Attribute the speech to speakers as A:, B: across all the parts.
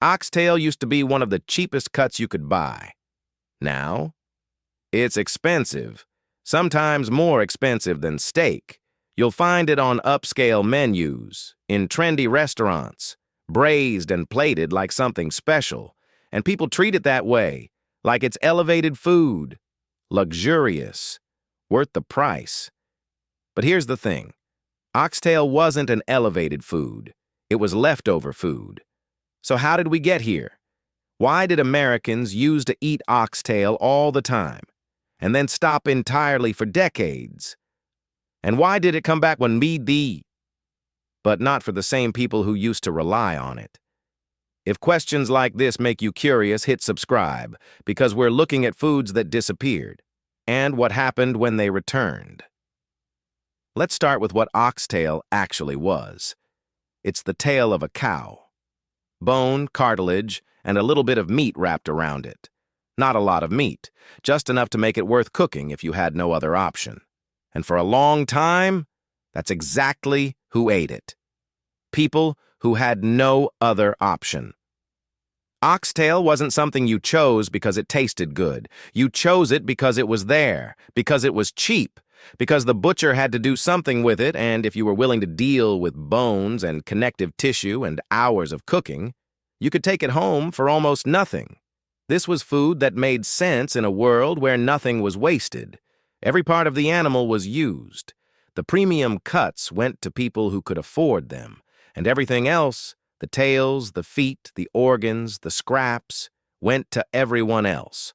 A: Oxtail used to be one of the cheapest cuts you could buy. Now, it's expensive, sometimes more expensive than steak. You'll find it on upscale menus, in trendy restaurants, braised and plated like something special, and people treat it that way, like it's elevated food, luxurious, worth the price. But here's the thing. Oxtail wasn't an elevated food. It was leftover food. So how did we get here? Why did Americans use to eat oxtail all the time, and then stop entirely for decades? And why did it come back when but not for the same people who used to rely on it? If questions like this make you curious, hit subscribe, because we're looking at foods that disappeared, and what happened when they returned. Let's start with what oxtail actually was. It's the tail of a cow. Bone, cartilage, and a little bit of meat wrapped around it. Not a lot of meat, just enough to make it worth cooking if you had no other option. And for a long time, that's exactly who ate it. People who had no other option. Oxtail wasn't something you chose because it tasted good. You chose it because it was there, because it was cheap, because the butcher had to do something with it, and if you were willing to deal with bones and connective tissue and hours of cooking, you could take it home for almost nothing. This was food that made sense in a world where nothing was wasted. Every part of the animal was used. The premium cuts went to people who could afford them, and everything else, the tails, the feet, the organs, the scraps, went to everyone else.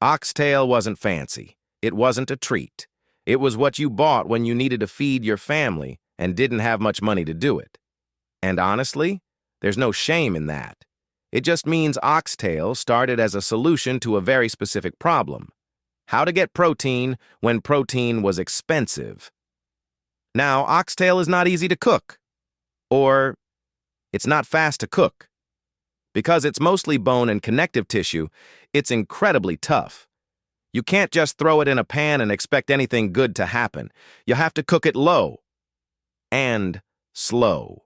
A: Oxtail wasn't fancy. It wasn't a treat. It was what you bought when you needed to feed your family and didn't have much money to do it. And honestly, there's no shame in that. It just means oxtail started as a solution to a very specific problem: how to get protein when protein was expensive. Now, oxtail is not easy to cook, or it's not fast to cook. Because it's mostly bone and connective tissue, it's incredibly tough. You can't just throw it in a pan and expect anything good to happen. You have to cook it low and slow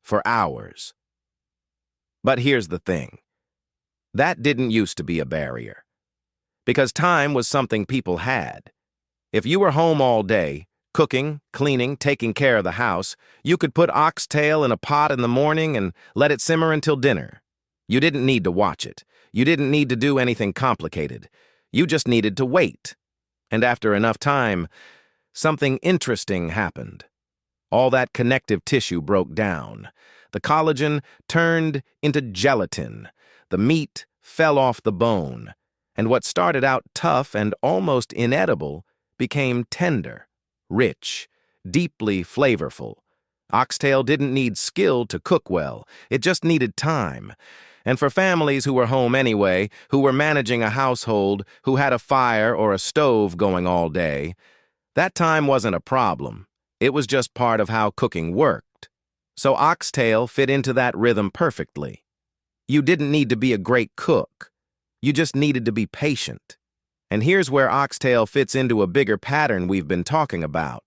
A: for hours. But here's the thing. That didn't used to be a barrier. Because time was something people had. If you were home all day, cooking, cleaning, taking care of the house, you could put oxtail in a pot in the morning and let it simmer until dinner. You didn't need to watch it. You didn't need to do anything complicated. You just needed to wait. And after enough time, something interesting happened. All that connective tissue broke down. The collagen turned into gelatin. The meat fell off the bone. And what started out tough and almost inedible became tender, rich, deeply flavorful. Oxtail didn't need skill to cook well. It just needed time. And for families who were home anyway, who were managing a household, who had a fire or a stove going all day, that time wasn't a problem. It was just part of how cooking worked. So oxtail fit into that rhythm perfectly. You didn't need to be a great cook. You just needed to be patient. And here's where oxtail fits into a bigger pattern we've been talking about.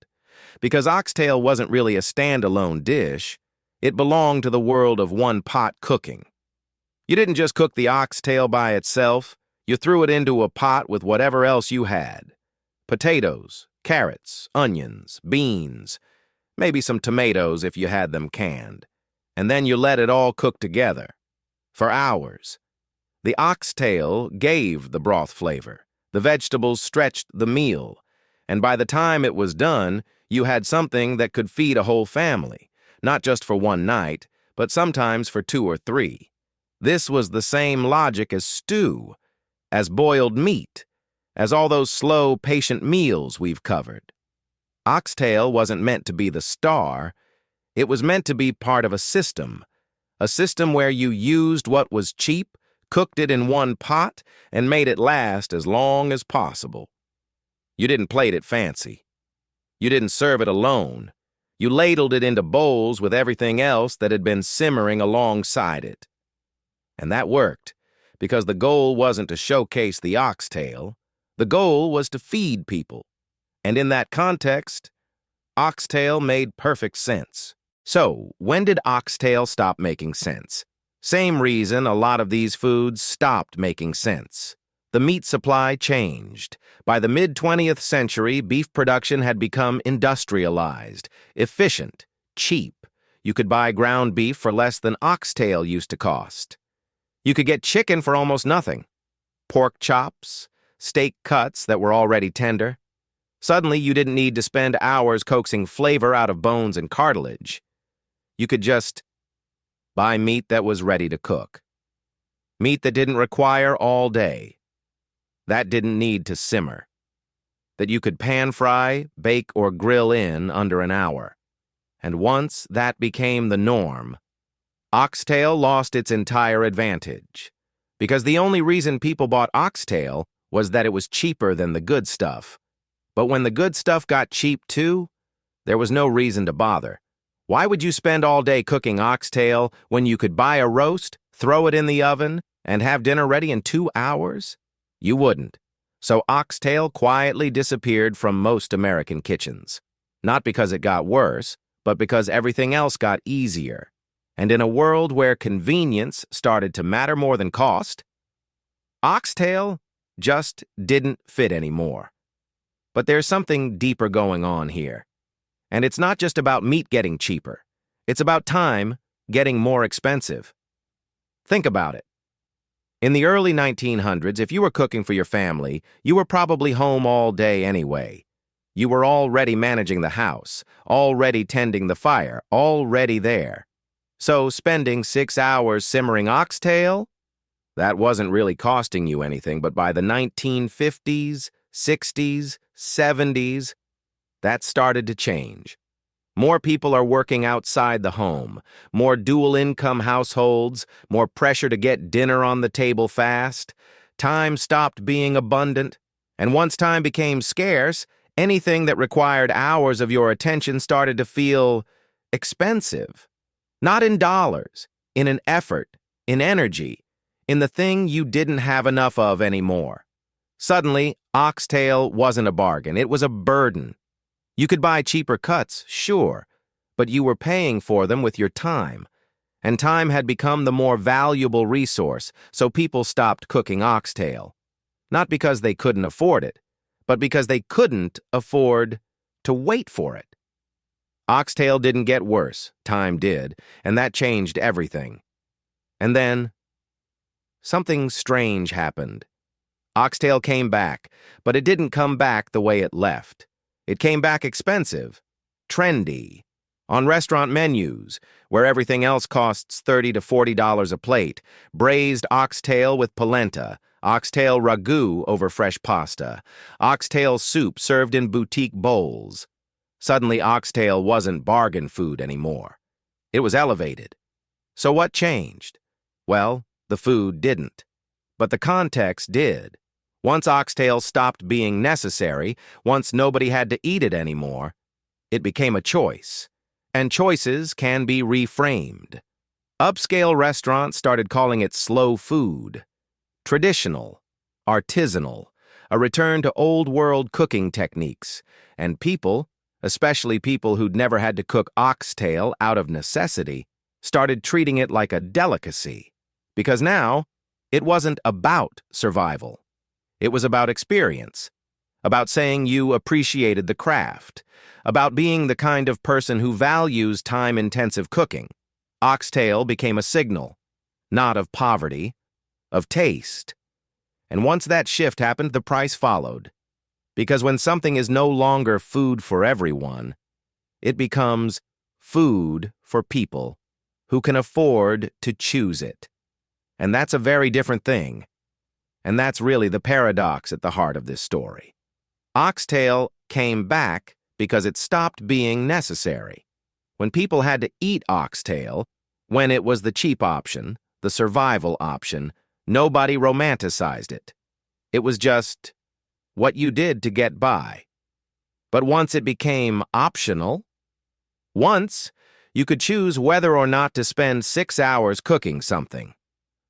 A: Because oxtail wasn't really a standalone dish, it belonged to the world of one-pot cooking. You didn't just cook the oxtail by itself, you threw it into a pot with whatever else you had. Potatoes, carrots, onions, beans, maybe some tomatoes if you had them canned. And then you let it all cook together. For hours. The oxtail gave the broth flavor. The vegetables stretched the meal. And by the time it was done, you had something that could feed a whole family. Not just for one night, but sometimes for 2 or 3. This was the same logic as stew, as boiled meat, as all those slow, patient meals we've covered. Oxtail wasn't meant to be the star. It was meant to be part of a system where you used what was cheap, cooked it in one pot, and made it last as long as possible. You didn't plate it fancy. You didn't serve it alone. You ladled it into bowls with everything else that had been simmering alongside it. And that worked, because the goal wasn't to showcase the oxtail. The goal was to feed people. And in that context, oxtail made perfect sense. So, when did oxtail stop making sense? Same reason a lot of these foods stopped making sense. The meat supply changed. By the mid-20th century, beef production had become industrialized, efficient, cheap. You could buy ground beef for less than oxtail used to cost. You could get chicken for almost nothing. Pork chops, steak cuts that were already tender. Suddenly, you didn't need to spend hours coaxing flavor out of bones and cartilage. You could just buy meat that was ready to cook. Meat that didn't require all day. That didn't need to simmer. That you could pan fry, bake, or grill in under an hour. And once that became the norm, oxtail lost its entire advantage. Because the only reason people bought oxtail was that it was cheaper than the good stuff. But when the good stuff got cheap too, there was no reason to bother. Why would you spend all day cooking oxtail when you could buy a roast, throw it in the oven, and have dinner ready in 2 hours? You wouldn't. So oxtail quietly disappeared from most American kitchens. Not because it got worse, but because everything else got easier. And in a world where convenience started to matter more than cost, oxtail just didn't fit anymore. But there's something deeper going on here. And it's not just about meat getting cheaper. It's about time getting more expensive. Think about it. In the early 1900s, if you were cooking for your family, you were probably home all day anyway. You were already managing the house, already tending the fire, already there. So spending 6 hours simmering oxtail? That wasn't really costing you anything, but by the 1950s, 60s, 70s, that started to change. More people are working outside the home, more dual-income households, more pressure to get dinner on the table fast. Time stopped being abundant, and once time became scarce, anything that required hours of your attention started to feel expensive. Not in dollars, in an effort, in energy, in the thing you didn't have enough of anymore. Suddenly, oxtail wasn't a bargain, it was a burden. You could buy cheaper cuts, sure, but you were paying for them with your time. And time had become the more valuable resource, so people stopped cooking oxtail. Not because they couldn't afford it, but because they couldn't afford to wait for it. Oxtail didn't get worse, time did, and that changed everything. And then, something strange happened. Oxtail came back, but it didn't come back the way it left. It came back expensive, trendy, on restaurant menus, where everything else costs $30 to $40 a plate, braised oxtail with polenta, oxtail ragu over fresh pasta, oxtail soup served in boutique bowls. Suddenly, oxtail wasn't bargain food anymore. It was elevated. So what changed? Well, the food didn't. But the context did. Once oxtail stopped being necessary, once nobody had to eat it anymore, it became a choice. And choices can be reframed. Upscale restaurants started calling it slow food, traditional, artisanal, a return to old-world cooking techniques, and people, especially people who'd never had to cook oxtail out of necessity, started treating it like a delicacy. Because now, it wasn't about survival. It was about experience, about saying you appreciated the craft, about being the kind of person who values time-intensive cooking. Oxtail became a signal, not of poverty, of taste. And once that shift happened, the price followed. Because when something is no longer food for everyone, it becomes food for people who can afford to choose it. And that's a very different thing. And that's really the paradox at the heart of this story. Oxtail came back because it stopped being necessary. When people had to eat oxtail, when it was the cheap option, the survival option, nobody romanticized it. It was just what you did to get by. But once it became optional, once you could choose whether or not to spend 6 hours cooking something,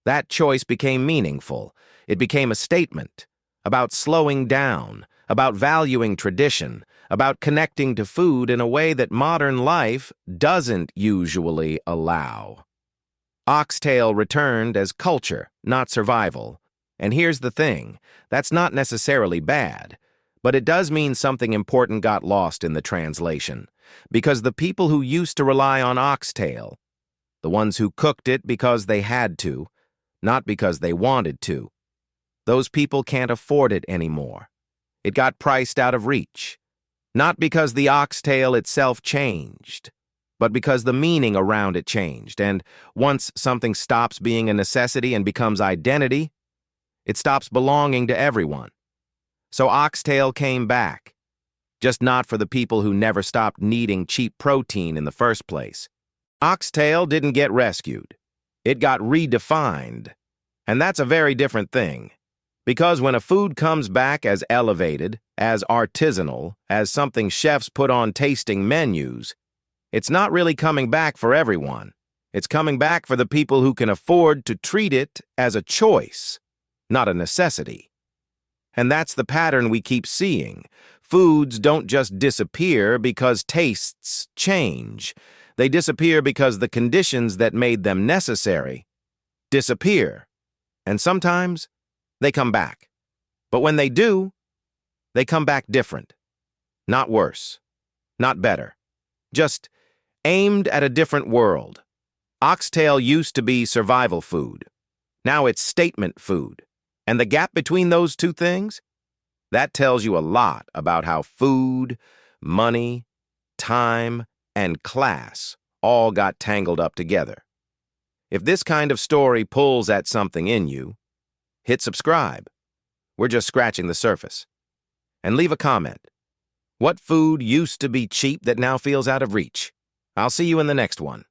A: that choice became meaningful. It became a statement about slowing down, about valuing tradition, about connecting to food in a way that modern life doesn't usually allow. Oxtail returned as culture, not survival. And here's the thing, that's not necessarily bad, but it does mean something important got lost in the translation. Because the people who used to rely on oxtail, the ones who cooked it because they had to, not because they wanted to, those people can't afford it anymore. It got priced out of reach. Not because the oxtail itself changed, but because the meaning around it changed. And once something stops being a necessity and becomes identity, it stops belonging to everyone. So oxtail came back, just not for the people who never stopped needing cheap protein in the first place. Oxtail didn't get rescued. It got redefined. And that's a very different thing. Because when a food comes back as elevated, as artisanal, as something chefs put on tasting menus, it's not really coming back for everyone. It's coming back for the people who can afford to treat it as a choice, not a necessity. And that's the pattern we keep seeing. Foods don't just disappear because tastes change. They disappear because the conditions that made them necessary disappear. And sometimes they come back. But when they do, they come back different. Not worse. Not better. Just aimed at a different world. Oxtail used to be survival food. Now it's statement food. And the gap between those two things? That tells you a lot about how food, money, time, and class all got tangled up together. If this kind of story pulls at something in you, hit subscribe. We're just scratching the surface. And leave a comment. What food used to be cheap that now feels out of reach? I'll see you in the next one.